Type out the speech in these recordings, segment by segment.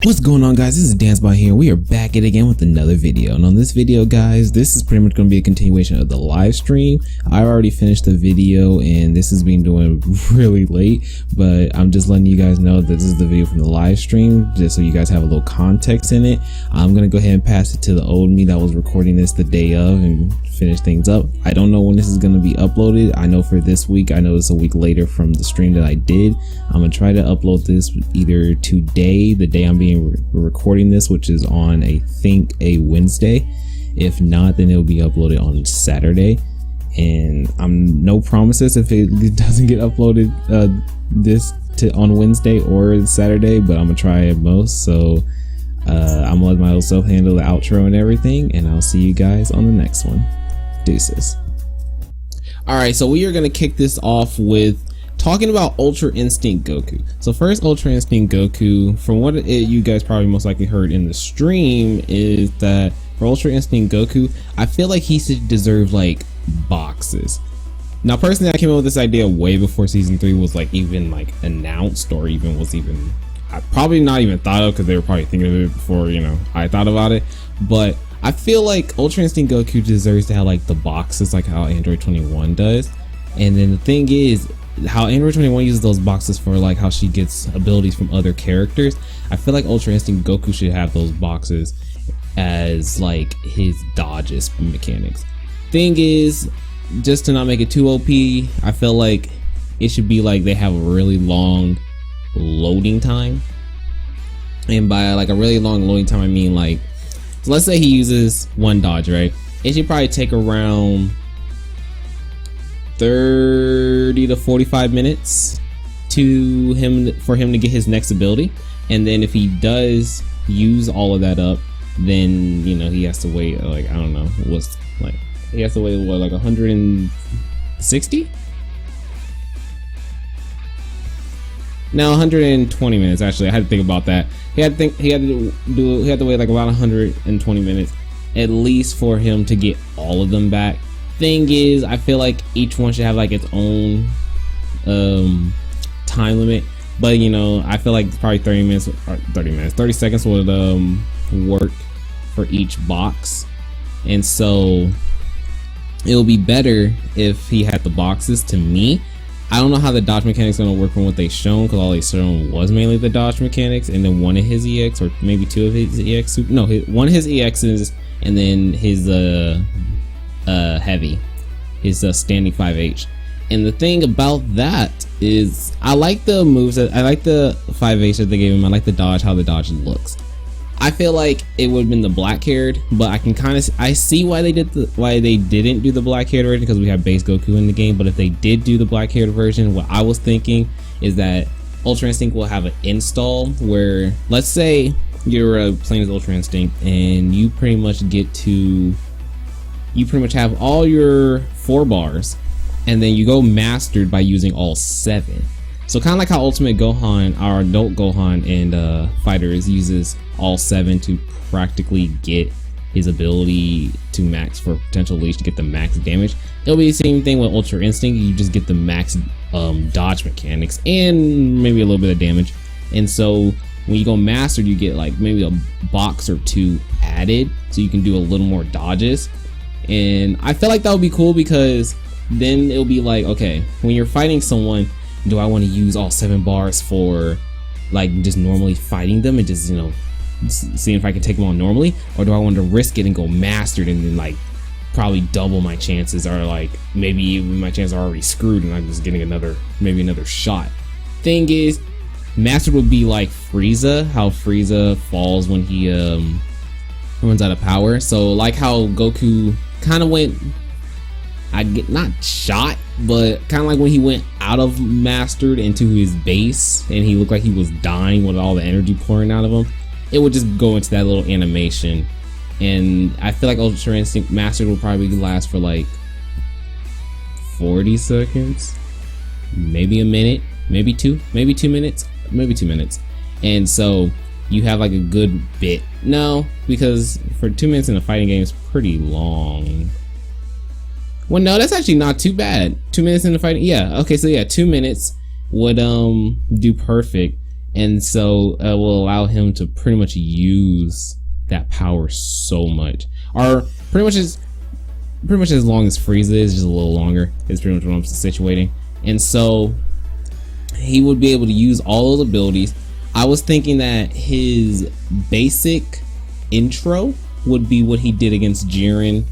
What's going on, guys? This is DanceBot here. We are back at it again with another video, and on this video, guys, this is pretty much going to be a continuation of the live stream. I already finished the video and this has been doing really late, but I'm just letting you guys know that this is the video from the live stream, just so you guys have a little context in it. I'm going to go ahead and pass it to the old me that was recording this the day of and finish things up. I don't know when this is going to be uploaded. I know for this week, I know it's a week later from the stream that I did. I'm going to try to upload this either today, the day I'm being recording this, which is on I think a Wednesday. If not, then it'll be uploaded on Saturday, and I'm no promises if it doesn't get uploaded on Wednesday or Saturday, but I'm gonna try at most. So I'm gonna let myself handle the outro and everything, and I'll see you guys on the next one. Deuces. All right, so we are gonna kick this off with talking about Ultra Instinct Goku. So first, Ultra Instinct Goku, from what you guys probably most likely heard in the stream, is that for Ultra Instinct Goku, I feel like he should deserve like boxes. Now personally, I came up with this idea way before season 3 was like even like announced, or even was even probably not even thought of, because they were probably thinking of it before, you know, I thought about it. But I feel like Ultra Instinct Goku deserves to have like the boxes like how Android 21 does. And then the thing is, how Android 21 uses those boxes for like how she gets abilities from other characters, I feel like Ultra Instinct Goku should have those boxes as like his dodges mechanics. Thing is, just to not make it too OP, I feel like it should be like they have a really long loading time. And by like a really long loading time, I mean like, so let's say he uses one dodge, right? It should probably take around 30 to 45 minutes for him to get his next ability. And then if he does use all of that up, then, you know, he has to wait like, I don't know, what's like, he has to wait what, like 160? Now 120 minutes actually. I had to think about that. He had to wait like about 120 minutes at least for him to get all of them back. Thing is, I feel like each one should have like its own time limit, but you know, I feel like probably 30 seconds would work for each box. And so it'll be better if he had the boxes. To me, I don't know how the dodge mechanics gonna work from what they shown, because all they shown was mainly the dodge mechanics, and then one of his EX, or maybe two of his EX, one of his EXs, and then his heavy, his standing 5H. And the thing about that is, I like the moves that I like the 5H that they gave him. I like the dodge, how the dodge looks. I feel like it would have been the black haired, but I see why they didn't do the black haired version, because we have base Goku in the game. But if they did do the black haired version, what I was thinking is that Ultra Instinct will have an install where, let's say you're playing as Ultra Instinct and you pretty much have all your 4 bars, and then you go mastered by using all 7. So kind of like how Ultimate Gohan, our adult Gohan, and Fighterz uses all 7 to practically get his ability to max for potential leash to get the max damage. It'll be the same thing with Ultra Instinct. You just get the max dodge mechanics and maybe a little bit of damage. And so when you go mastered, you get like maybe a box or 2 added, so you can do a little more dodges. And I feel like that would be cool, because then it'll be like, okay, when you're fighting someone, do I want to use all 7 bars for like just normally fighting them and just, you know, seeing if I can take them on normally, or do I want to risk it and go mastered and then like probably double my chances, or like maybe even my chances are already screwed and I'm just getting another shot. Thing is, mastered would be like Frieza, how Frieza falls when he runs out of power. So like how Goku kind of went, not shot, but kind of like when he went out of mastered into his base and he looked like he was dying with all the energy pouring out of him, it would just go into that little animation. And I feel like Ultra Instinct mastered will probably last for like 40 seconds, maybe a minute, maybe 2 minutes. And so you have like a good bit. No, because for 2 minutes in a fighting game is pretty long. Well, no, that's actually not too bad. 2 minutes in the fighting, yeah. Okay, so yeah, 2 minutes would do perfect. and so it will allow him to pretty much use that power so much, or pretty much as long as Frieza is, just a little longer is pretty much what I'm situating. And so he would be able to use all those abilities. I was thinking that his basic intro would be what he did against Jiren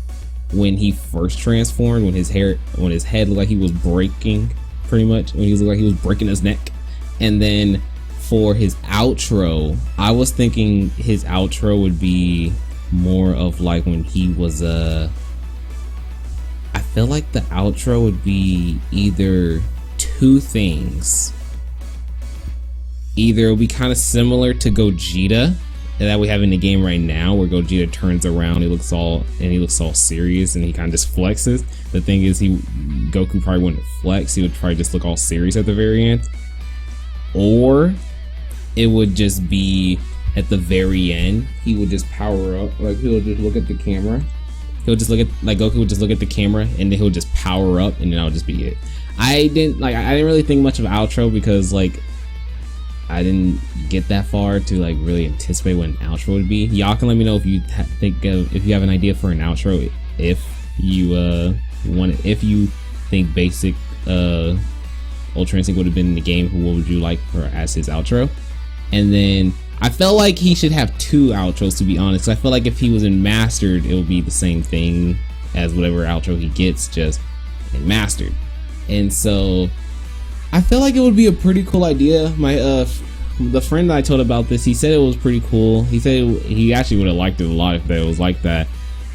when he first transformed, when his head looked like he was breaking, pretty much when he looked like he was breaking his neck. And then for his outro, I was thinking his outro would be more of like when he was I feel like the outro would be either two things. Either it'll be kind of similar to Gogeta that we have in the game right now, where Gogeta turns around, he looks all serious and he kind of just flexes. The thing is, Goku probably wouldn't flex, he would probably just look all serious at the very end. Or it would just be at the very end, he would just power up, like he'll just look at the camera. He'll just look at, like Goku would just look at the camera and then he'll just power up and then that'll just be it. I didn't really think much of outro because like I didn't get that far to like really anticipate what an outro would be. Y'all can let me know if you if you have an idea for an outro, if you if you think basic Ultra Instinct would have been in the game, what would you like for as his outro? And then I felt like he should have two outros, to be honest. I feel like if he was in Mastered, it would be the same thing as whatever outro he gets, just in Mastered. And so I feel like it would be a pretty cool idea. My the friend that I told about this, he said it was pretty cool. He said he actually would have liked it a lot if it was like that.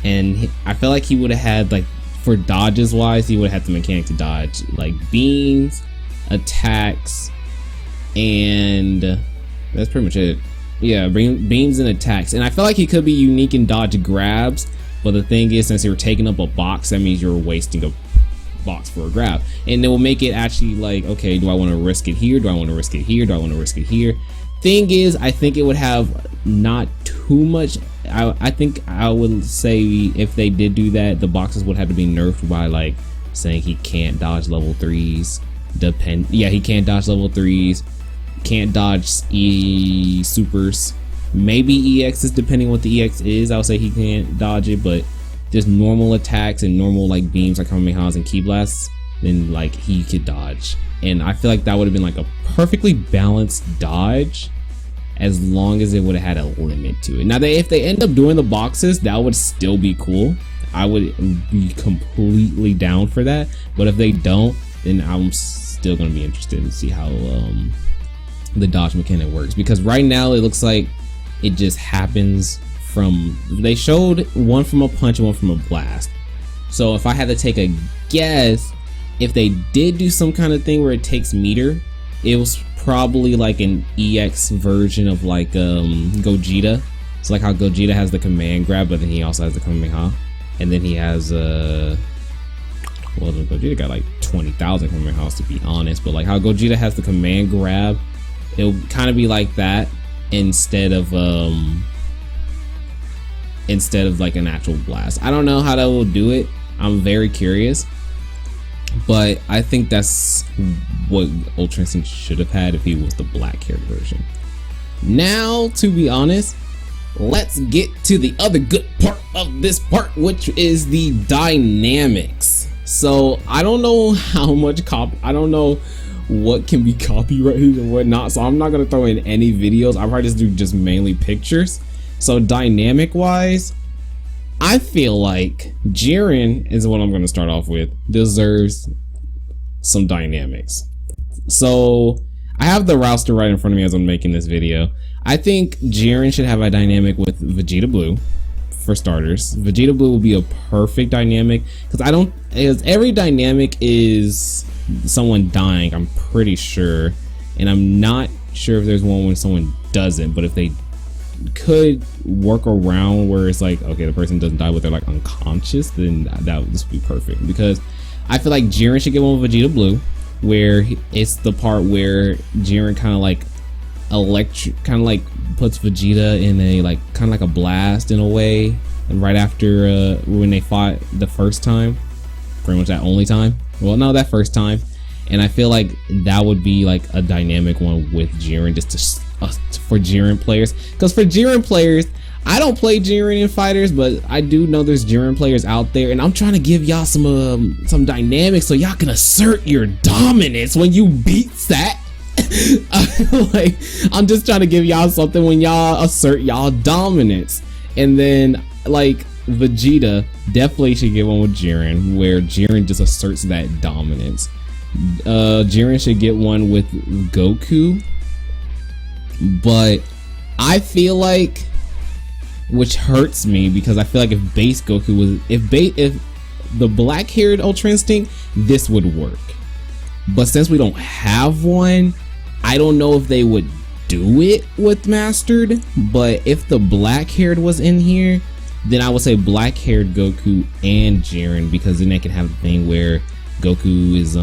And I feel like he would have had, like, for dodges wise, he would have had the mechanic to dodge, like beams, attacks, and that's pretty much it. Yeah, beams and attacks. And I feel like he could be unique in dodge grabs, but the thing is, since you're taking up a box, that means you're wasting a box for a grab, and it will make it actually like, okay, do I want to risk it here? Do I want to risk it here? Do I want to risk it here? Thing is, I think it would have not too much. I think I would say if they did do that, the boxes would have to be nerfed by like saying he can't dodge level 3s. He can't dodge level 3s. Can't dodge E supers. Maybe EXs, depending what the EX is. I would say he can't dodge it, but just normal attacks and normal like beams like Kamehamehas and Ki Blasts, then like he could dodge. And I feel like that would have been like a perfectly balanced dodge, as long as it would have had a limit to it. Now if they end up doing the boxes, that would still be cool. I would be completely down for that. But if they don't, then I'm still gonna be interested to see how the dodge mechanic works, because right now it looks like it just happens from, they showed one from a punch and one from a blast. So if I had to take a guess, if they did do some kind of thing where it takes meter, it was probably like an EX version of like Gogeta. It's like how Gogeta has the command grab, but then he also has the Kamehameha, and then he has well, Gogeta got like 20,000 Kamehamehas, to be honest, but like how Gogeta has the command grab, it'll kind of be like that instead of like an actual blast. I don't know how that will do it. I'm very curious, but I think that's what Ultra Instinct should have had if he was the black hair version. Now, to be honest, let's get to the other good part of this part, which is the dynamics. So I don't know how much I don't know what can be copyrighted and what not, so I'm not gonna throw in any videos. I'll probably just do mainly pictures. So dynamic wise, I feel like Jiren is what I'm going to start off with, deserves some dynamics. So I have the roster right in front of me as I'm making this video. I think Jiren should have a dynamic with Vegeta Blue, for starters. Vegeta Blue will be a perfect dynamic, because every dynamic is someone dying, I'm pretty sure, and I'm not sure if there's one when someone doesn't, but if they could work around where it's like, okay, the person doesn't die but they're like unconscious, then that would just be perfect. Because I feel like Jiren should get one with Vegeta Blue, where it's the part where Jiren kind of like puts Vegeta in a like kind of like a blast in a way, and right after when they fought the first time, pretty much that only time, well no, that first time, and I feel like that would be like a dynamic one with Jiren, just for Jiren players. Because for Jiren players, I don't play Jiren in Fighterz, but I do know there's Jiren players out there, and I'm trying to give y'all some dynamics so y'all can assert your dominance when you beat Sat. Like, I'm just trying to give y'all something when y'all assert y'all dominance. And then like Vegeta definitely should get one with Jiren, where Jiren just asserts that dominance. Jiren should get one with Goku, but I feel like, which hurts me, because I feel like if base Goku was, if the black-haired Ultra Instinct, this would work. But since we don't have one, I don't know if they would do it with Mastered. But if the black-haired was in here, then I would say black-haired Goku and Jiren, because then they can have the thing where Goku is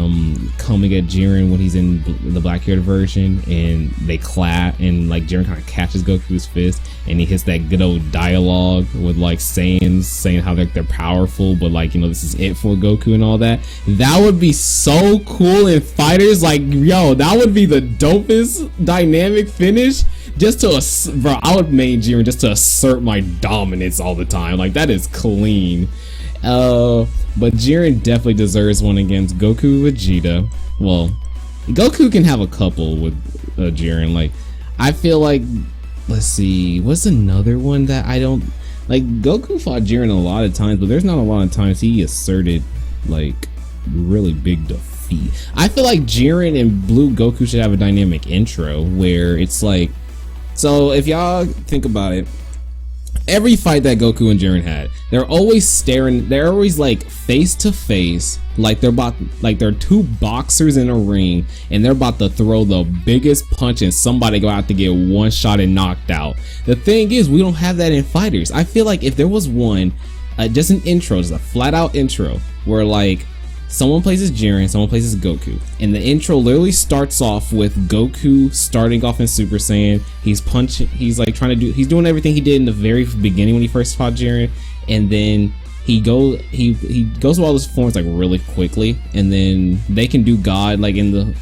coming at Jiren when he's in the black-haired version, and they clap, and like Jiren kind of catches Goku's fist, and he hits that good old dialogue with like saying how they're powerful, but like, you know, this is it for Goku and all that. That would be so cool in Fighterz. Like, yo, that would be the dopest dynamic finish. Just to, bro, I would main Jiren just to assert my dominance all the time. Like, that is clean. But Jiren definitely deserves one against Goku, Vegeta. Well, Goku can have a couple with Jiren. Like, I feel like, let's see, what's another one that I don't like? Goku fought Jiren a lot of times, but there's not a lot of times he asserted like really big defeat. I feel like Jiren and Blue Goku should have a dynamic intro where it's like, so if y'all think about it, every fight that Goku and Jiren had, they're always staring, they're always like face to face, like they're two boxers in a ring, and they're about to throw the biggest punch and somebody go out to get one shot and knocked out. The thing is, we don't have that in Fighterz. I feel like if there was one, just an intro, just a flat out intro where like someone plays Jiren, someone plays Goku, and the intro literally starts off with Goku starting off in Super Saiyan. He's punching, he's like trying to do, he's doing everything he did in the very beginning when he first fought Jiren, and then he goes through all his forms like really quickly, and then they can do God like in the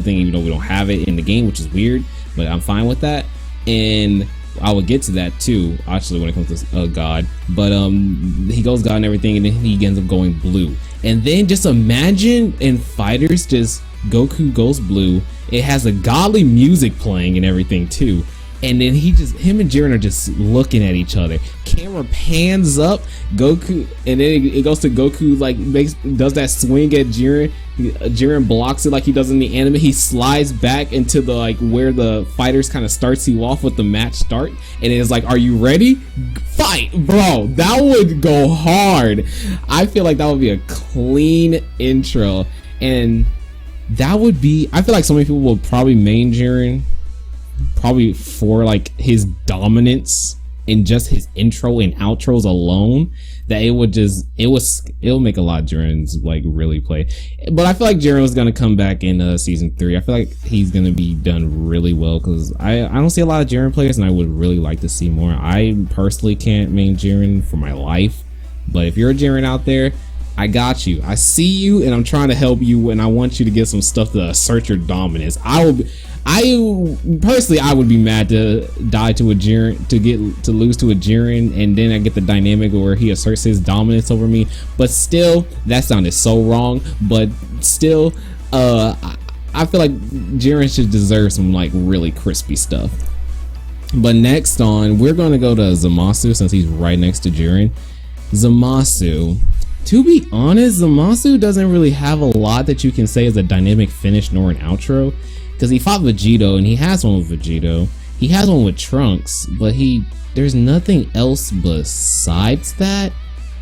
thing, even though we don't have it in the game, which is weird, but I'm fine with that. And I will get to that too, actually, when it comes to God. But he goes God and everything, and then he ends up going blue. And then just imagine in Fighterz, just Goku goes blue. It has a godly music playing and everything too. And then him and Jiren are just looking at each other. Camera pans up, Goku, and then it goes to Goku, like does that swing at Jiren. Jiren blocks it like he does in the anime. He slides back into the like where the Fighterz kind of starts you off with the match start, and it's like, are you ready? Fight, bro. That would go hard. I feel like that would be a clean intro, and that would be, I feel like so many people will probably main Jiren probably for like his dominance in just his intro and outros alone, that it'll make a lot of Jiren's like really play. But I feel like Jiren was gonna come back in season 3. I feel like he's gonna be done really well, because I don't see a lot of Jiren players, and I would really like to see more. I personally can't main Jiren for my life, but if you're a Jiren out there, I got you. I see you, and I'm trying to help you, and I want you to get some stuff to assert your dominance. I personally, I would be mad to die to a Jiren, to lose to a Jiren, and then I get the dynamic where he asserts his dominance over me. But still, that sounded so wrong. But still, I feel like Jiren should deserve some like really crispy stuff. But next on, we're gonna go to Zamasu, since he's right next to Jiren. Zamasu. To be honest, Zamasu doesn't really have a lot that you can say as a dynamic finish nor an outro, because he fought Vegito, and he has one with Vegito. He has one with Trunks, but there's nothing else besides that.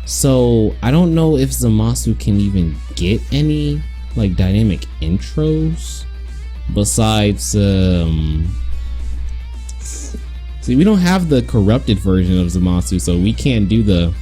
So I don't know if Zamasu can even get any like dynamic intros besides see, we don't have the corrupted version of Zamasu, so we can't do the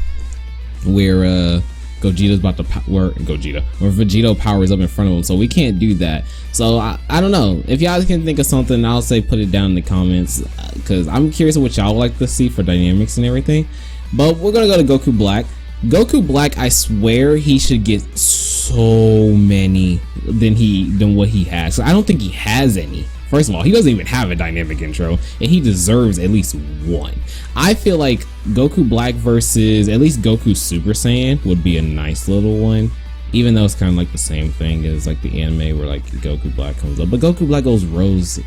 where Gogeta's about to where Vegito powers up in front of him, so we can't do that. So I don't know, if y'all can think of something, I'll say put it down in the comments, because I'm curious what y'all would like to see for dynamics and everything. But we're gonna go to Goku Black. Goku Black, I swear he should get so many than what he has. So I don't think he has any. First of all, he doesn't even have a dynamic intro, and he deserves at least one. I feel like Goku Black versus at least Goku Super Saiyan would be a nice little one, even though it's kind of like the same thing as like the anime where like Goku Black comes up, but Goku Black goes rose,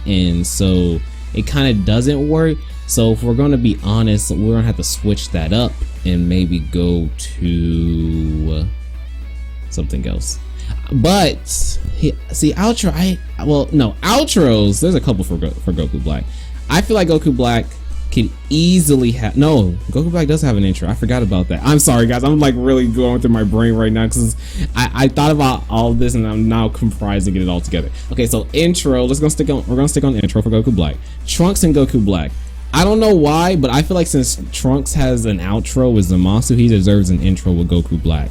and so it kind of doesn't work. So if we're going to be honest, we're going to have to switch that up and maybe go to something else. But see, outros, there's a couple for Goku Black. I feel like Goku Black could easily have, Goku Black does have an intro. I forgot about that. I'm sorry guys, I'm like really going through my brain right now because I thought about all of this and I'm now comprising it all together. Okay, so intro, we're gonna stick on intro for Goku Black. Trunks and Goku Black. I don't know why, but I feel like since Trunks has an outro with Zamasu, he deserves an intro with Goku Black.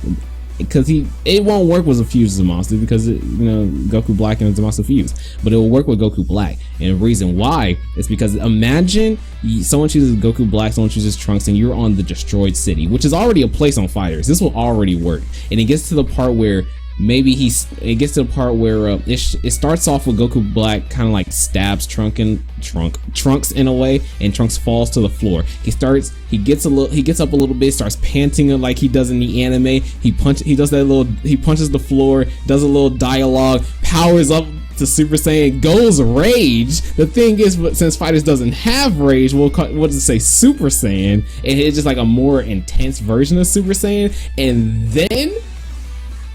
Because it won't work with a fused Zamasu because Goku Black and Zamasu fuse, but it will work with Goku Black. And the reason why is because imagine someone chooses Goku Black, someone chooses Trunks, and you're on the destroyed city, which is already a place on Fighterz. This will already work, and it gets to the part where it starts off with Goku Black kind of like stabs Trunks in a way, and Trunks falls to the floor. He gets up a little bit, starts panting like he does in the anime. He punches the floor, does a little dialogue, powers up to Super Saiyan, goes rage. The thing is, since Fighterz doesn't have rage, what does it say, Super Saiyan, and it's just like a more intense version of Super Saiyan. And then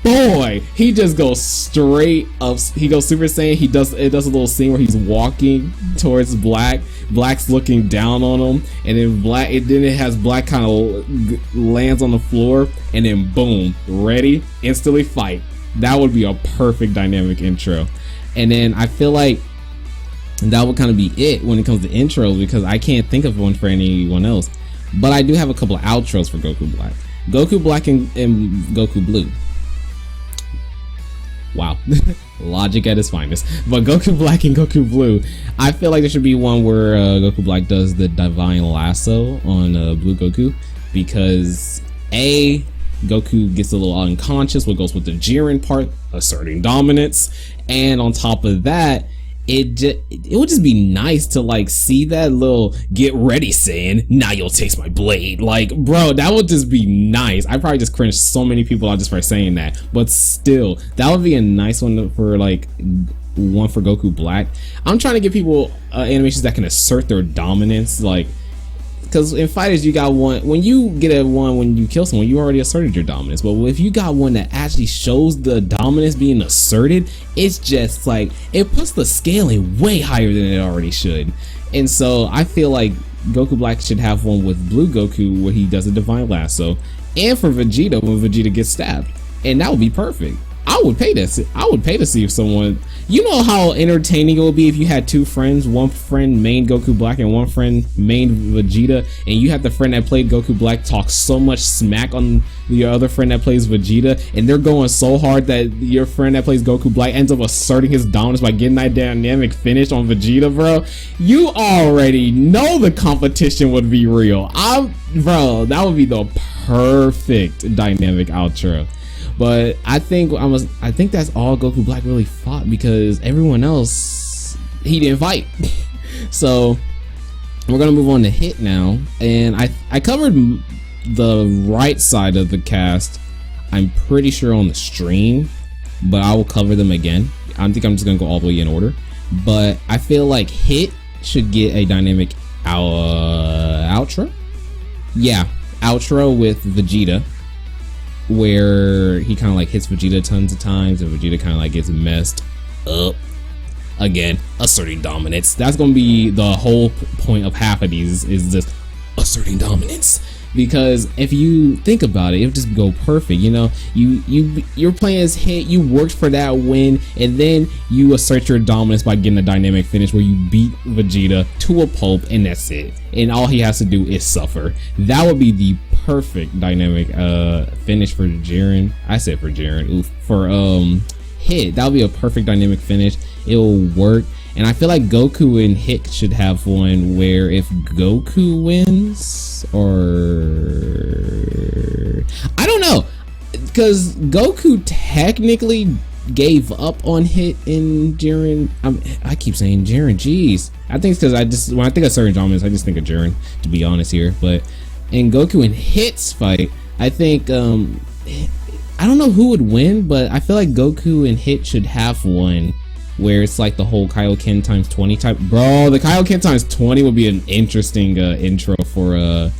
boy, he just goes straight up. He goes Super Saiyan. It does a little scene where he's walking towards Black. Black's looking down on him, and then it has Black kind of lands on the floor, and then boom, ready, instantly fight. That would be a perfect dynamic intro. And then I feel like that would kind of be it when it comes to intros, because I can't think of one for anyone else. But I do have a couple of outros for Goku Black. Goku Black and Goku Blue. Wow, logic at its finest. But Goku Black and Goku Blue, I feel like there should be one where Goku Black does the Divine Lasso on Blue Goku, because Goku gets a little unconscious, what goes with the Jiren part, asserting dominance, and on top of that, it would just be nice to like see that little "get ready, Saiyan, now you'll taste my blade." Like, bro, that would just be nice. I probably just cringed so many people out just for saying that, but still, that would be a nice one for like one for Goku Black. I'm trying to give people animations that can assert their dominance, like, because in Fighterz you got one, when you get a one when you kill someone, you already asserted your dominance. But if you got one that actually shows the dominance being asserted, it's just like, it puts the scaling way higher than it already should. And so I feel like Goku Black should have one with Blue Goku where he does a Divine Lasso, and for Vegeta when Vegeta gets stabbed, and that would be perfect. I would pay to see if someone, you know how entertaining it would be if you had two friends, one friend main Goku Black and one friend main Vegeta, and you have the friend that played Goku Black talk so much smack on your other friend that plays Vegeta, and they're going so hard that your friend that plays Goku Black ends up asserting his dominance by getting that dynamic finish on Vegeta, bro. You already know the competition would be real. Bro, that would be the perfect dynamic outro. But I think that's all Goku Black really fought, because everyone else he didn't fight. So we're gonna move on to Hit now, and I covered the right side of the cast, I'm pretty sure, on the stream, but I will cover them again. I think I'm just gonna go all the way in order. But I feel like Hit should get a dynamic outro. Yeah, outro with Vegeta, where he kind of like hits Vegeta tons of times, and Vegeta kind of like gets messed up again, asserting dominance. That's gonna be the whole point of half of these, is this asserting dominance. Because if you think about it, it would just go perfect. You know, you're playing as Hit, you worked for that win, and then you assert your dominance by getting a dynamic finish where you beat Vegeta to a pulp, and that's it. And all he has to do is suffer. That would be the perfect dynamic finish for Jiren. I said for Jiren. Oof. For Hit, that would be a perfect dynamic finish. It will work. And I feel like Goku and Hit should have one where if Goku wins, or because Goku technically gave up on Hit in Jiren. I keep saying Jiren, jeez. I think it's because when I think of certain genres, I just think of Jiren, to be honest here. But in Goku and Hit's fight, I think I don't know who would win, but I feel like Goku and Hit should have one where it's like the whole Kaioken times 20 type. Bro, the Kaioken times 20 would be an interesting intro for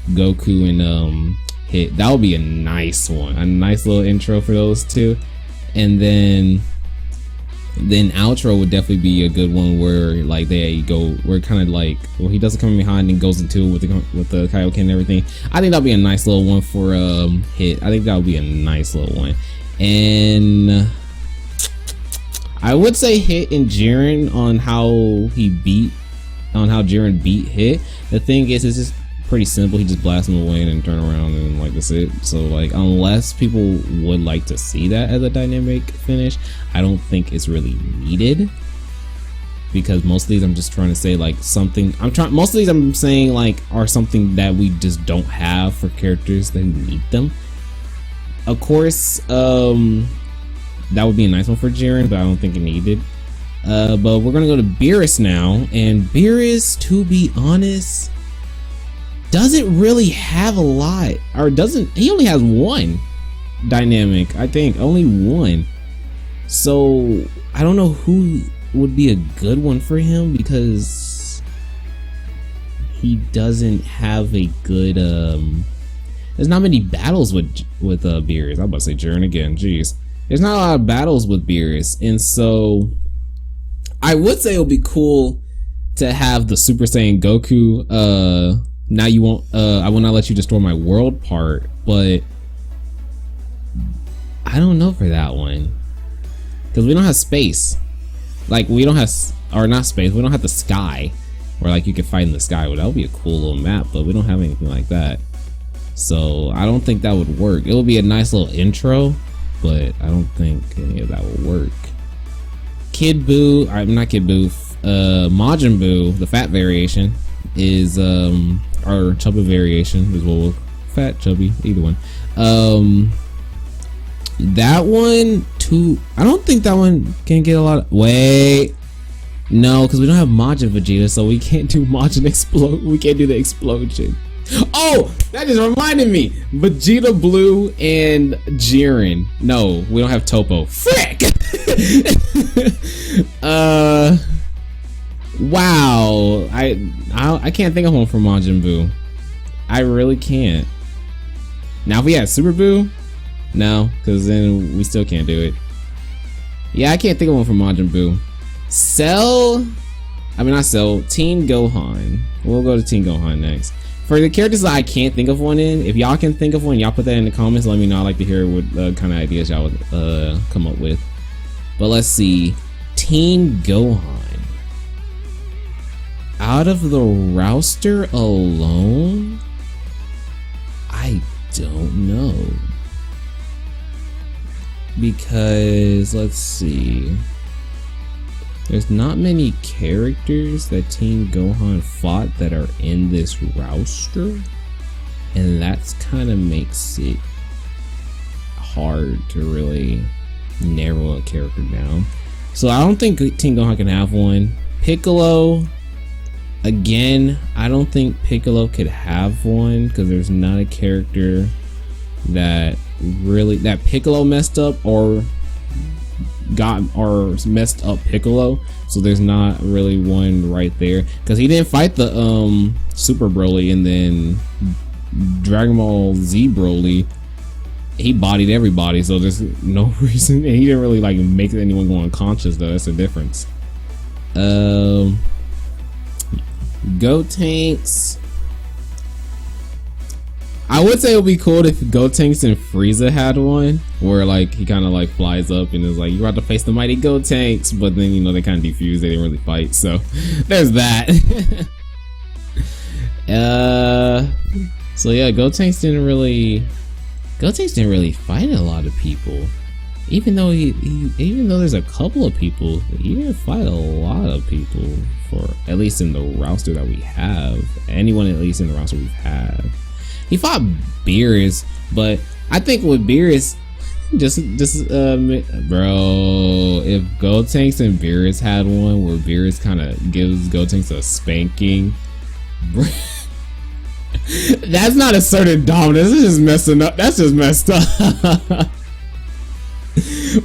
Goku and Hit. That would be a nice one, a nice little intro for those two. And then outro would definitely be a good one where like they go, where kind of like where he doesn't come behind and goes into it with the Kaioken and everything. I think that'd be a nice little one for Hit. I think that would be a nice little one. And I would say Hit and Jiren on how Jiren beat Hit. The thing is, it's just pretty simple. He just blasts him away and then turn around and like that's it. So like, unless people would like to see that as a dynamic finish, I don't think it's really needed, because most of these I'm just trying to say like something most of these I'm saying like are something that we just don't have for characters that need them. Of course, that would be a nice one for Jiren, but I don't think it needed. But we're gonna go to Beerus now, and Beerus, to be honest, doesn't really have a lot, or he only has one dynamic, I think, only one. So I don't know who would be a good one for him, because he doesn't have a good there's not many battles with Beerus. I'm about to say Jiren again, jeez. There's not a lot of battles with Beerus, and so I would say it would be cool to have the Super Saiyan Goku now you won't I will not let you destroy my world part, but I don't know for that one, because we don't have space. Like we don't have, or not space, we don't have the sky where like you can fight in the sky. Well, that would be a cool little map, but we don't have anything like that, so I don't think that would work. It would be a nice little intro, but I don't think any of that will work. Kid Buu, not Kid Buu, Majin Buu, the fat variation, is our chubby variation as well. Fat, chubby, either one. That one too, I don't think that one can get a lot of, wait, no, because we don't have Majin Vegeta, so we can't do Majin explode. We can't do the explosion. Oh, that just reminded me, Vegeta Blue and Jiren. No, we don't have Topo. Frick. Wow, I can't think of one for Majin Buu. I really can't. Now if we had Super Buu, no, because then we still can't do it. Yeah, I can't think of one for Majin Buu. Teen Gohan. We'll go to Teen Gohan next. For the characters that I can't think of one in, if y'all can think of one, y'all put that in the comments. Let me know. I'd like to hear what kind of ideas y'all would come up with. But let's see. Teen Gohan. Out of the roster alone, I don't know. Because, let's see. There's not many characters that Teen Gohan fought that are in this roster, and that's kind of makes it hard to really narrow a character down. So I don't think Teen Gohan can have one. Piccolo, again, I don't think Piccolo could have one, because there's not a character that Piccolo messed up or messed up Piccolo, so there's not really one right there, because he didn't fight the Super Broly, and then Dragon Ball Z Broly, he bodied everybody, so there's no reason, and he didn't really like make anyone go unconscious though. That's the difference. Gotenks, I would say it would be cool if Gotenks and Frieza had one, where like he kind of like flies up and is like, you're about to face the mighty Gotenks, but then, you know, they kind of defuse, they didn't really fight, so there's that. So yeah, Gotenks didn't really fight a lot of people, even though even though there's a couple of people, he didn't fight a lot of people, for at least in the roster that we have. Anyone at least in the roster we've had. He fought Beerus, but I think with Beerus, just bro, if Gotenks and Beerus had one where Beerus kind of gives Gotenks a spanking, bro, that's not assertive dominance. That's just messing up. That's just messed up.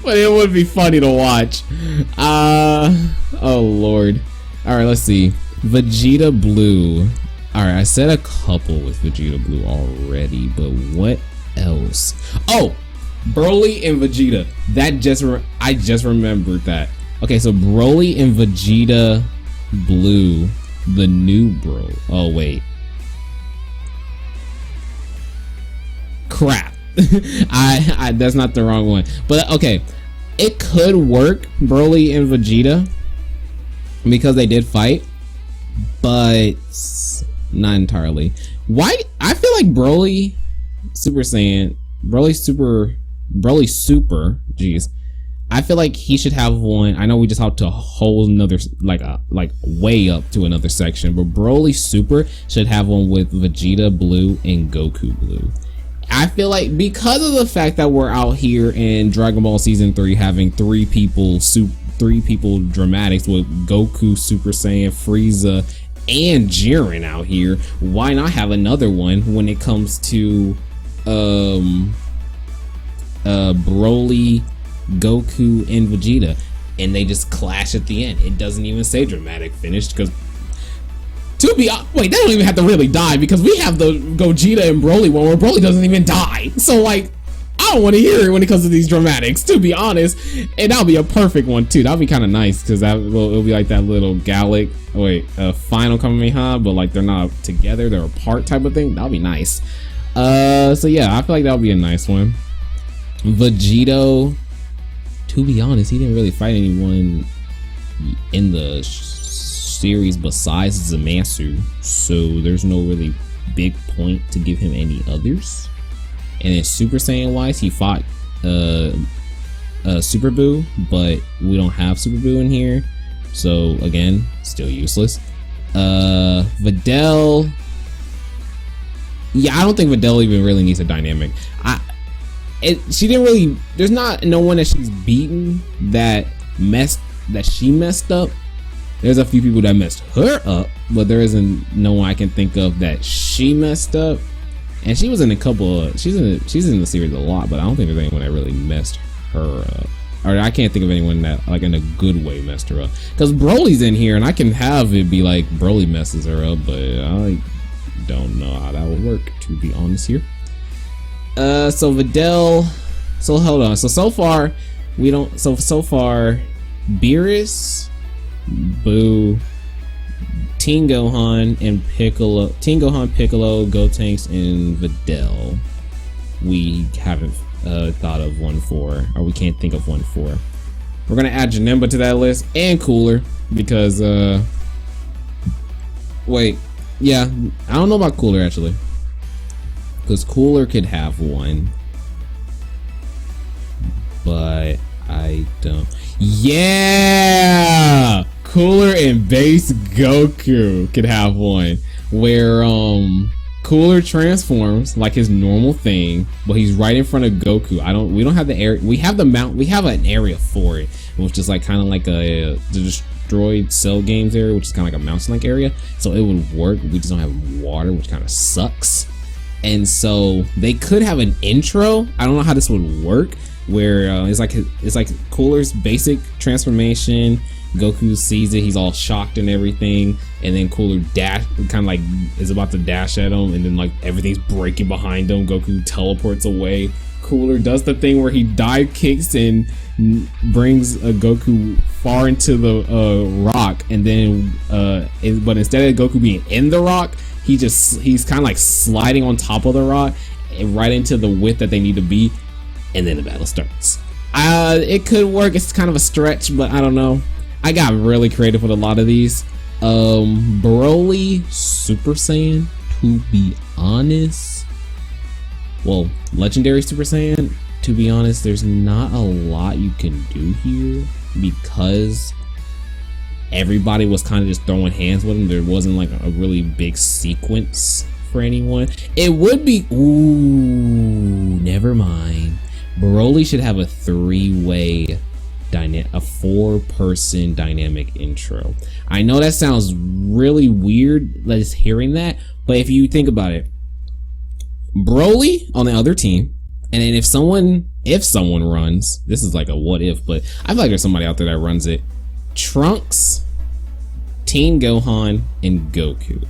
But it would be funny to watch. Oh lord. All right, let's see. Vegeta Blue. All right, I said a couple with Vegeta Blue already, but what else? Oh, Broly and Vegeta. I just remembered that. Okay, so Broly and Vegeta Blue, the new bro. Oh wait. Crap. I that's not the wrong one. But okay, it could work, Broly and Vegeta, because they did fight, but not entirely. Why? I feel like Broly Super, jeez. I feel like he should have one. I know we just hopped to a whole nother, like way up to another section, but Broly Super should have one with Vegeta Blue and Goku Blue. I feel like because of the fact that we're out here in Dragon Ball Season 3 having three people dramatics with Goku, Super Saiyan, Frieza, and Jiren out here, why not have another one when it comes to Broly, Goku, and Vegeta, and they just clash at the end? It doesn't even say dramatic finish, because wait, they don't even have to really die, because we have the Gogeta and Broly one where Broly doesn't even die. So like, I don't want to hear it when it comes to these dramatics, to be honest. And that'll be a perfect one too. That'll be kind of nice, because it'll be like that little Gallic, final Kamehameha, but like they're not together, they're apart type of thing. That'll be nice. So yeah, I feel like that'll be a nice one. Vegito, to be honest, he didn't really fight anyone in the series besides Zamasu, so there's no really big point to give him any others. And then Super Saiyan wise, he fought Super Buu, but we don't have Super Buu in here, so again, still useless. Videl, yeah, I don't think Videl even really needs a dynamic. She didn't really, there's no one that she's beaten that she messed up. There's a few people that messed her up, but there isn't no one I can think of that she messed up. And she was in a couple of, she's in the series a lot, but I don't think there's anyone that really messed her up. Or I can't think of anyone that like in a good way messed her up. Because Broly's in here and I can have it be like Broly messes her up, but I don't know how that would work, to be honest here. So Videl, so hold on. So far we don't, so far Beerus, Boo, Teen Gohan, Piccolo, Gotenks, and Videl. We haven't thought of one for, or we can't think of one for. We're gonna add Janemba to that list, and Cooler, because wait, yeah, I don't know about Cooler actually, because Cooler could have one, but I don't. Yeah, Cooler and Base Goku could have one where Cooler transforms like his normal thing, but he's right in front of Goku. We don't have the area. We have an area for it, which is like kind of like the destroyed Cell Games area, which is kind of like a mountain-like area. So it would work. We just don't have water, which kind of sucks. And so they could have an intro. I don't know how this would work, where it's like Cooler's basic transformation. Goku sees it, he's all shocked and everything, and then Cooler kind of like is about to dash at him, and then like everything's breaking behind him. Goku teleports away. Cooler does the thing where he dive kicks and brings Goku far into the rock, and then but instead of Goku being in the rock, he's kind of like sliding on top of the rock and right into the width that they need to be, and then the battle starts. It could work. It's kind of a stretch, but I don't know. I got really creative with a lot of these. Broly Super Saiyan, to be honest, well, Legendary Super Saiyan, to be honest, there's not a lot you can do here because everybody was kind of just throwing hands with him. There wasn't like a really big sequence for anyone. It would be, ooh, never mind. Broly should have a 3-way dynamic, a 4-person dynamic intro. I know that sounds really weird, just hearing that, but if you think about it, Broly on the other team, and then if someone runs, this is like a what if, but I feel like there's somebody out there that runs it. Trunks, Team Gohan, and Goku.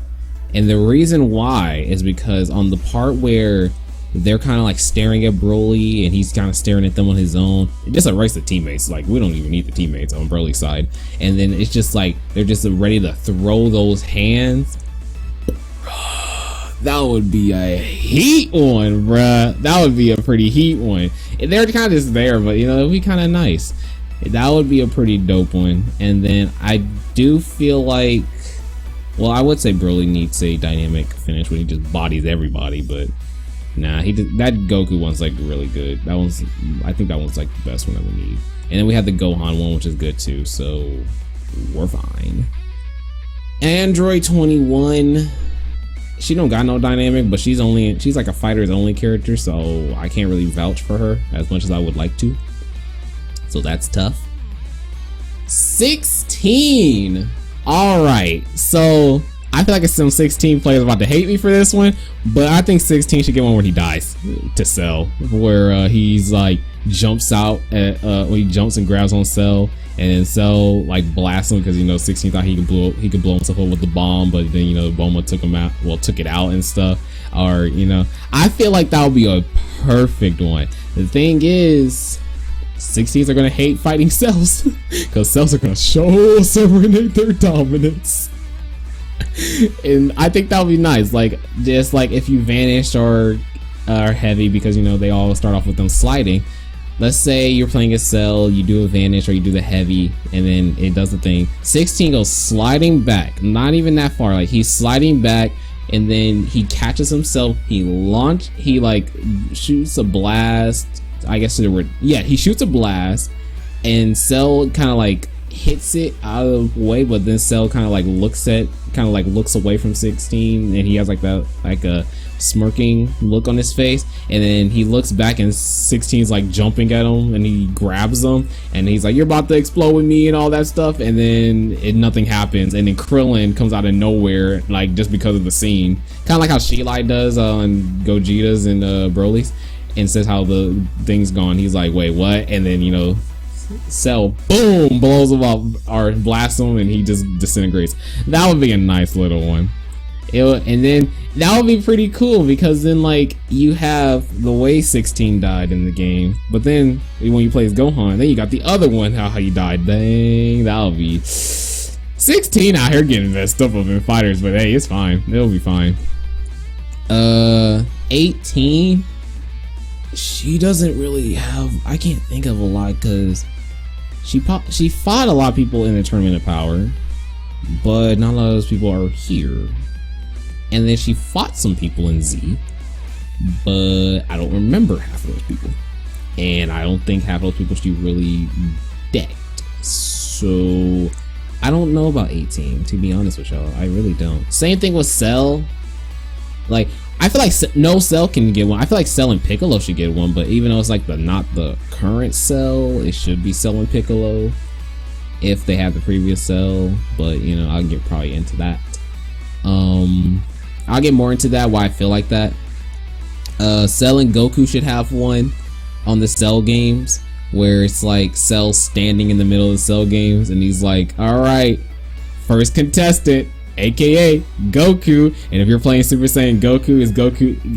And the reason why is because on the part where they're kind of like staring at Broly and he's kind of staring at them on his own, it just erased the teammates. Like, we don't even need the teammates on Broly's side. And then it's just like they're just ready to throw those hands. That would be a heat one, bruh. That would be a pretty heat one. They're kind of just there, but you know, it'd be kind of nice. That would be a pretty dope one. And then I do feel like, well, I would say Broly needs a dynamic finish when he just bodies everybody, but nah, that Goku one's like really good. I think that one's like the best one that we need. And then we have the Gohan one, which is good too, so we're fine. Android 21. She don't got no dynamic, but she's like a Fighterz only character, so I can't really vouch for her as much as I would like to. So that's tough. 16. All right, so I feel like some 16 players about to hate me for this one, but I think 16 should get one where he dies to Cell, where he's like jumps out at when he jumps and grabs on Cell, and then Cell like blasts him because, you know, 16 thought he could blow himself up with the bomb, but then, you know, Bulma took it out and stuff. Or, you know, I feel like that would be a perfect one. The thing is, 16s are gonna hate fighting Cells because Cells are gonna show serenade their dominance. And I think that would be nice, like just like if you vanish or are heavy, because, you know, they all start off with them sliding. Let's say you're playing a Cell, you do a vanish or you do the heavy, and then it does the thing. 16 goes sliding back, not even that far, like he's sliding back, and then he catches himself, he like shoots a blast. I guess he shoots a blast, and Cell kind of like hits it out of the way, but then Cell kind of like looks away from 16, and he has like a smirking look on his face, and then he looks back and 16's like jumping at him, and he grabs him and he's like, "You're about to explode with me," and all that stuff, and then nothing happens, and then Krillin comes out of nowhere, like just because of the scene, kind of like how She-Light does on Gogeta's and Broly's, and says how the thing's gone. He's like, "Wait, what?" And then, you know, Cell boom blows him up or blasts him, and he just disintegrates. That would be a nice little one. And then that would be pretty cool, because then like you have the way 16 died in the game, but then when you play as Gohan, then you got the other one, how he died. Dang, that would be 16 out here getting messed up in Fighterz, but hey, it's fine. It'll be fine. 18. She doesn't really have, I can't think of a lot, because she fought a lot of people in the Tournament of Power, but not a lot of those people are here. And then she fought some people in Z, but I don't remember half of those people, and I don't think half of those people she really decked. So I don't know about 18, to be honest with y'all. I really don't. Same thing with Cell. Like, I feel like no Cell can get one. I feel like Cell and Piccolo should get one, but even though it's like not the current Cell, it should be Cell and Piccolo if they have the previous Cell. But, you know, I'll get probably into that. I'll get more into that, why I feel like that. Cell and Goku should have one on the Cell games, where it's like Cell standing in the middle of the Cell games, and he's like, "All right, first contestant, aka Goku." And if you're playing Super Saiyan Goku,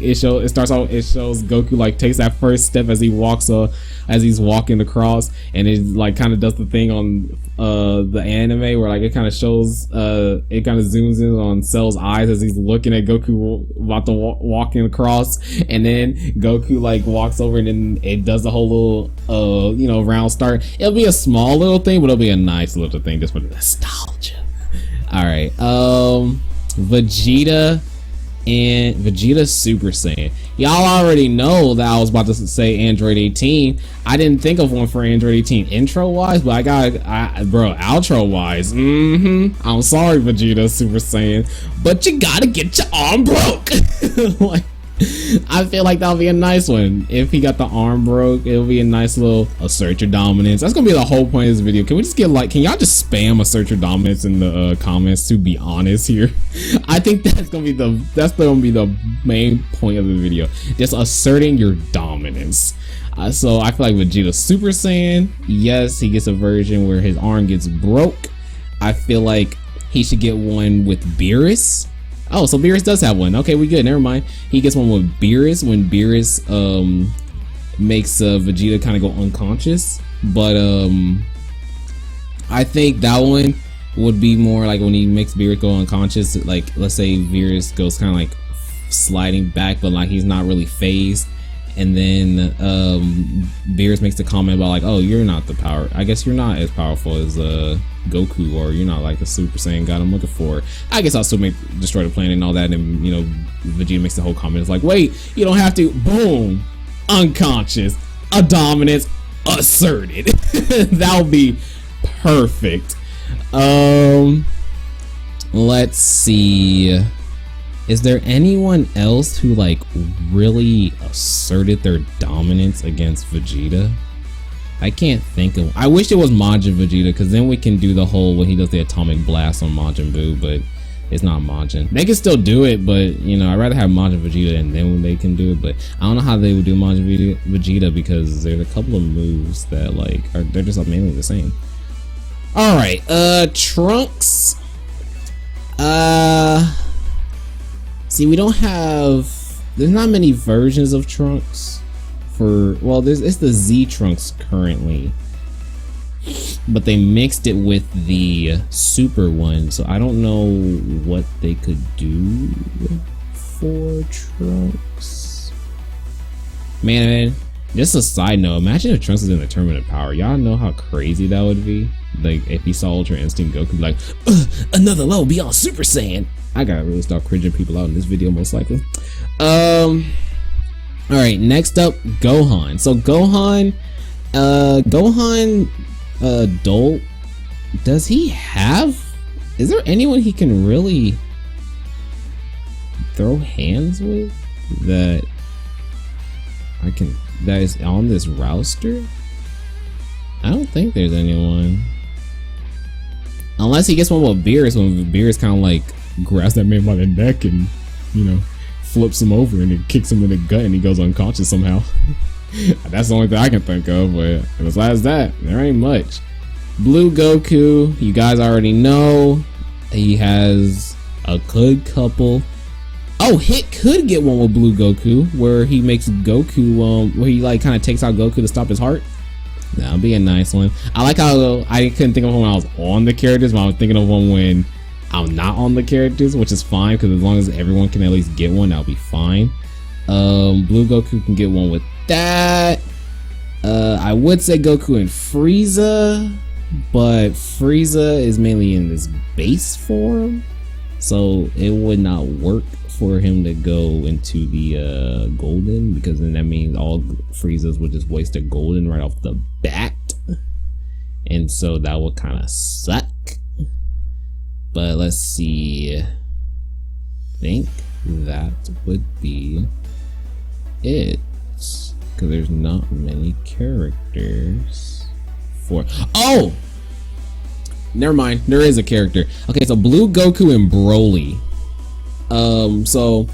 it shows Goku like takes that first step as he walks as he's walking across, and it like kind of does the thing on the anime where like it kind of shows it kind of zooms in on Cell's eyes as he's looking at Goku about to walking across, and then Goku like walks over, and then it does the whole little you know, round start. It'll be a small little thing, but it'll be a nice little thing just for the nostalgia. All right, Vegeta and Vegeta Super Saiyan. Y'all already know that I was about to say Android 18. I didn't think of one for Android 18 intro wise, but bro, outro wise. I'm sorry, Vegeta Super Saiyan, but you gotta get your arm broke. Like, I feel like that'll be a nice one. If he got the arm broke, it'll be a nice little assert your dominance. That's gonna be the whole point of this video. Can we just get like, can y'all just spam assert your dominance in the comments, to be honest here? I think that's gonna be the main point of the video. Just asserting your dominance. So I feel like Vegeta Super Saiyan, yes, he gets a version where his arm gets broke. I feel like he should get one with Beerus. Oh, so Beerus does have one. Okay, we good. Never mind. He gets one with Beerus when Beerus makes Vegeta kind of go unconscious. But I think that one would be more like when he makes Beerus go unconscious. Like, let's say Beerus goes kind of like sliding back, but like he's not really phased. And then Beerus makes the comment about like, oh, you're not the power. I guess you're not as powerful as Goku, or you're not like the Super Saiyan God I'm looking for. I guess I'll still destroy the planet and all that. And you know, Vegeta makes the whole comment. It's like, wait, you don't have to. Boom, unconscious, a dominance asserted. That'll be perfect. Let's see. Is there anyone else who like really asserted their dominance against Vegeta? I can't think of. I wish it was Majin Vegeta, because then we can do the whole when he does the atomic blast on Majin Buu, but it's not Majin. They can still do it, but you know, I'd rather have Majin Vegeta and then when they can do it. But I don't know how they would do Majin Vegeta, because there's a couple of moves that like they're just mainly the same. All right, Trunks. See, we don't have. There's not many versions of Trunks. Well, it's the Z Trunks currently, but they mixed it with the Super one, so I don't know what they could do for Trunks. Man, just a side note, imagine if Trunks is in the Tournament of Power. Y'all know how crazy that would be? Like, if he saw Ultra Instinct Goku, like, another level beyond Super Saiyan. I gotta really start cringing people out in this video, most likely. All right, next up, Gohan. So Gohan, adult, does he have? Is there anyone he can really throw hands with that is on this roster? I don't think there's anyone, unless he gets one with Beerus, when Beerus kind of like grabs that man by the neck and, you know, flips him over and then kicks him in the gut and he goes unconscious somehow. That's the only thing I can think of, but besides that, there ain't much. Blue Goku, you guys already know he has a good couple. Oh, Hit could get one with Blue Goku, where he makes Goku, where he like kind of takes out Goku to stop his heart. That'll be a nice one. I like how I couldn't think of one when I was on the characters, but I was thinking of one when I'm not on the characters, which is fine, because as long as everyone can at least get one, that'll be fine. Blue Goku can get one with that. I would say Goku and Frieza, but Frieza is mainly in this base form, so it would not work for him to go into the golden, because then that means all Friezas would just waste a golden right off the bat, and so that would kind of suck. But let's see, I think that would be it, because there's not many characters for. Oh, never mind, there is a character. Okay, so Blue Goku and Broly. So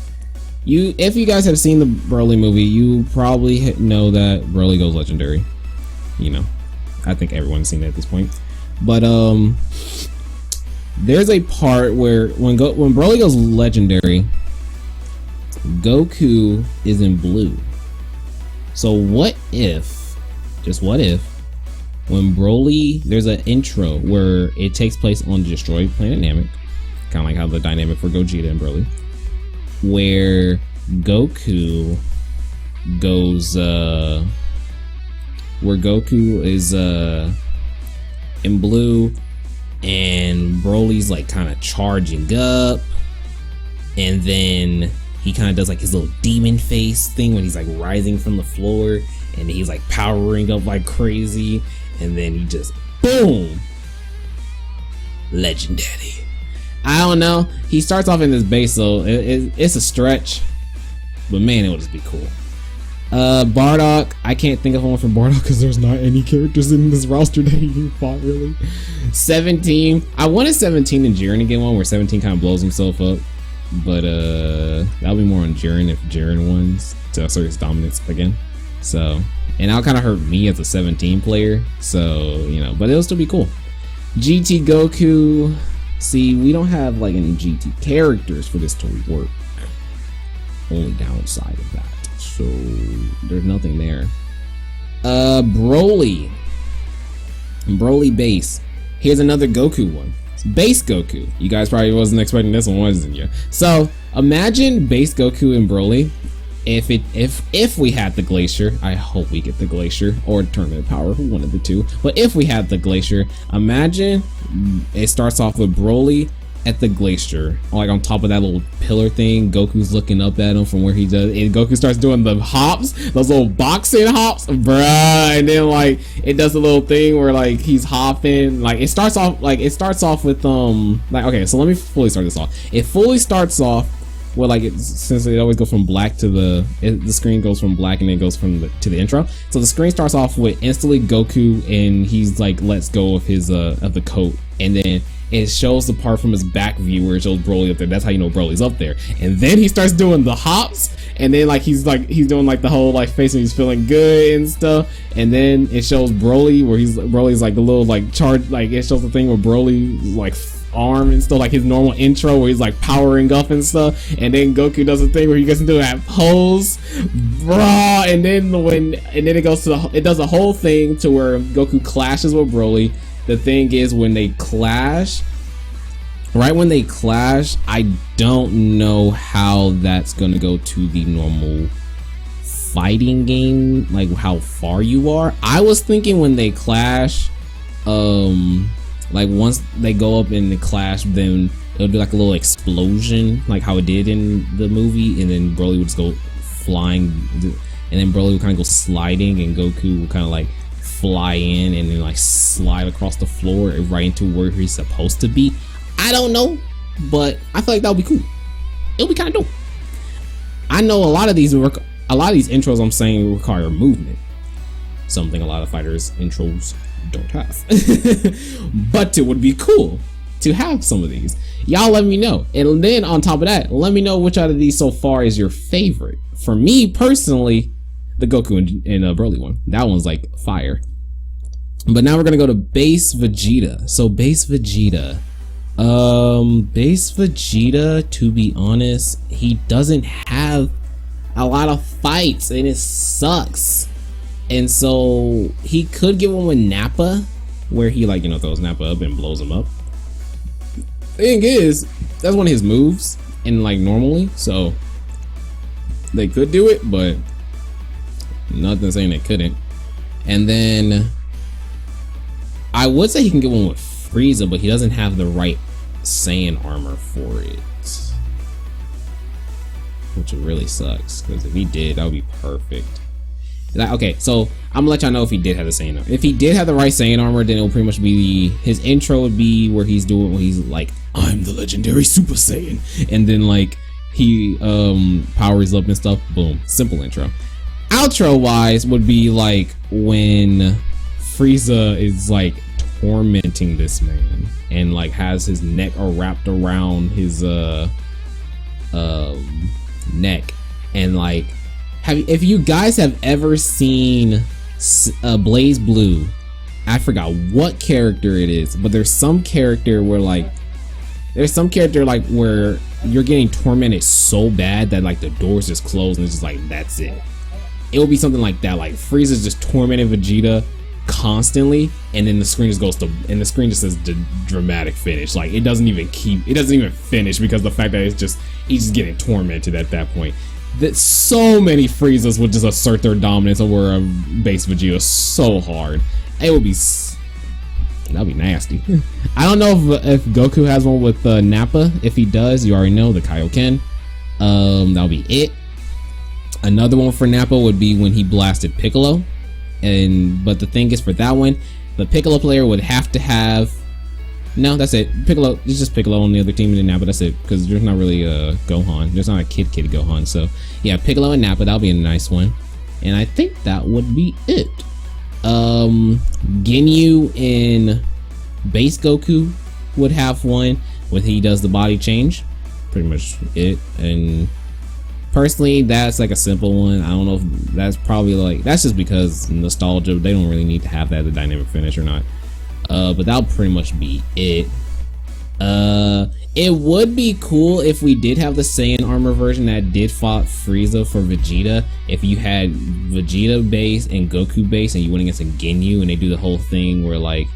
if you guys have seen the Broly movie, you probably know that Broly goes legendary. You know, I think everyone's seen it at this point. But there's a part where when Broly goes legendary, Goku is in blue. So what if, just what if, when Broly, there's an intro where it takes place on the destroyed planet Namek, kind of like how the dynamic for Gogeta and Broly, where Goku goes, where Goku is in blue, and Broly's like kind of charging up, and then he kind of does like his little demon face thing when he's like rising from the floor, and he's like powering up like crazy, and then he just boom, legendary. I don't know, he starts off in this base, so it's a stretch, but man, it would just be cool. Bardock, I can't think of one for Bardock because there's not any characters in this roster that he fought really. 17, I wanted 17 and Jiren to get one where 17 kind of blows himself up, but that'll be more on Jiren if Jiren wins to assert his dominance again. So, and that'll kind of hurt me as a 17 player, so you know, but it'll still be cool. GT Goku, see, we don't have like any GT characters for this to work. Only downside of that, so there's nothing there. Broly base. Here's another Goku one. It's base Goku. You guys probably wasn't expecting this one, wasn't you? So imagine base Goku and Broly. If we had the Glacier, I hope we get the Glacier or Tournament Power, one of the two. But if we had the Glacier, imagine it starts off with Broly at the Glacier, like on top of that little pillar thing. Goku's looking up at him from where he does, and Goku starts doing the hops, those little boxing hops, bruh. And then like it does a little thing where like he's hopping. Like it starts off with like, okay, so let me fully start this off. It fully starts off well, like since it always goes from black to the screen goes from black and then goes from to the intro. So the screen starts off with instantly Goku, and he's like lets go of his of the coat, and then it shows the part from his back view where it shows Broly up there. That's how you know Broly's up there. And then he starts doing the hops, and then he's doing like the whole like face and he's feeling good and stuff. And then it shows Broly where Broly's like the little like charge, like it shows the thing where Broly like arm and stuff, like his normal intro where he's like powering up and stuff. And then Goku does a thing where he gets into that pose, bruh. And then it goes to it does a whole thing to where Goku clashes with Broly. The thing is, when they clash, right when they clash, I don't know how that's gonna go to the normal fighting game, like how far you are. I was thinking when they clash, like once they go up in the clash, then it'll be like a little explosion, like how it did in the movie, and then Broly would just go flying, and then Broly would kind of go sliding, and Goku would kind of like fly in and then like slide across the floor right into where he's supposed to be. I don't know, but I feel like that would be cool. It'll be kind of dope. I know a lot of these intros I'm saying require movement, something a lot of Fighterz intros don't have. But it would be cool to have some of these. Y'all let me know, and then on top of that, let me know which out of these so far is your favorite. For me personally, the Goku and Broly one, that one's like fire. But now we're gonna go to base Vegeta. So base Vegeta, to be honest, he doesn't have a lot of fights and it sucks. And so he could get one with Nappa, where he like, you know, throws Nappa up and blows him up. Thing is, that's one of his moves, and like normally, so they could do it, but nothing saying they couldn't. And then I would say he can get one with Frieza, but he doesn't have the right Saiyan armor for it, which really sucks, because if he did, that would be perfect. Okay, so I'm gonna let y'all know if he did have the Saiyan armor. If he did have the right Saiyan armor, then it'll pretty much be his intro would be where he's like, I'm the legendary Super Saiyan, and then like he powers up and stuff. Boom, simple intro. Outro wise would be like when Frieza is like tormenting this man and like has his neck wrapped around his neck, and like if you guys have ever seen Blaze Blue, I forgot what character it is, but there's some character where where you're getting tormented so bad that like the doors just close and it's just like that's it. It will be something like that, like Frieza's just tormenting Vegeta constantly, and then the screen just says the dramatic finish. Like it doesn't even finish, because the fact that he's just getting tormented at that point. That so many Friezas would just assert their dominance over a base Vegeta so hard. That'd be nasty. I don't know if Goku has one with Nappa. If he does, you already know the Kaioken. That'll be it. Another one for Nappa would be when he blasted No, that's it. Piccolo, it's just Piccolo on the other team and then Nappa, that's it. Because there's not really a Gohan. There's not a kid Gohan. So yeah, Piccolo and Nappa, that'll be a nice one. And I think that would be it. Ginyu in base Goku would have one when he does the body change. Pretty much it. And personally, that's like a simple one. I don't know if that's probably like, that's just because nostalgia. They don't really need to have that, the dynamic finish or not. But that'll pretty much be it. It would be cool if we did have the Saiyan armor version that did fought Frieza for Vegeta. If you had Vegeta base and Goku base and you went against a Ginyu and they do the whole thing where like,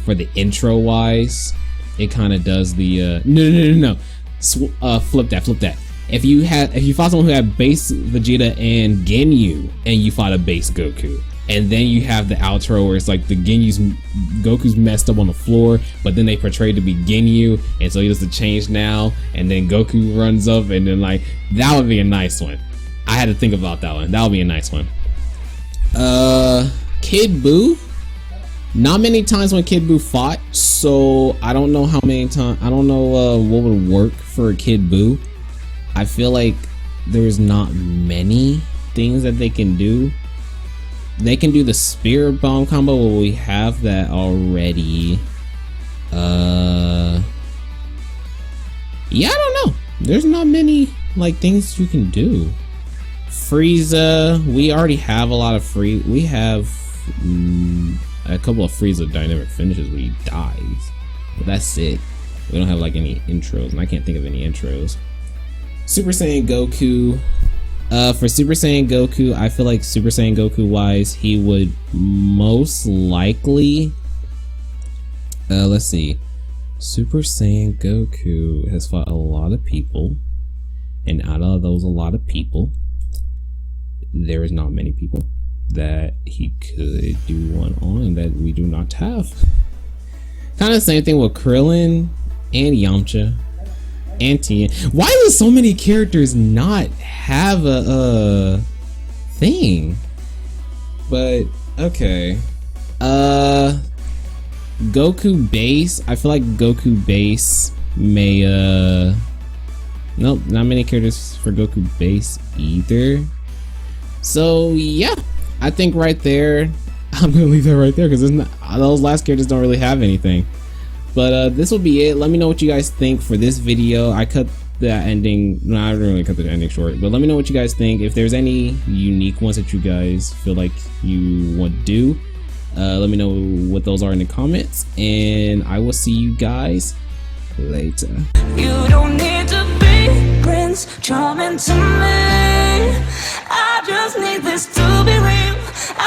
for the intro wise, it kind of does the, no. Flip that. If you fought someone who had base Vegeta and Ginyu and you fought a base Goku, and then you have the outro where it's like the Goku's messed up on the floor, but then they portrayed to be Ginyu, and so he does the change now, and then Goku runs up, and then like, that would be a nice one. I had to think about that one. That would be a nice one. Kid Buu. Not many times when Kid Buu fought, so I don't know how many times. I don't know what would work for a Kid Buu. I feel like there's not many things that they can do. They can do the Spirit Bomb combo, but we have that already. Yeah, I don't know. There's not many like things you can do. Frieza, we already have a lot of we have a couple of Frieza dynamic finishes where he dies, but that's it. We don't have like any intros, and I can't think of any intros. Super Saiyan Goku. For Super Saiyan Goku, I feel like Super Saiyan Goku wise, he would most likely, let's see, Super Saiyan Goku has fought a lot of people, and out of those a lot of people, there is not many people that he could do one on that we do not have. Kind of the same thing with Krillin and Yamcha. Why do so many characters not have a thing? But okay, Goku base. I feel like Goku base may nope, not many characters for Goku base either. So yeah, I think right there, I'm gonna leave that right there because those last characters don't really have anything. But this will be it. Let me know what you guys think for this video. I cut the ending. No, I didn't really cut the ending short. But let me know what you guys think. If there's any unique ones that you guys feel like you want to do, let me know what those are in the comments. And I will see you guys later. You don't need to be Prince Charming to me. I just need this to be real.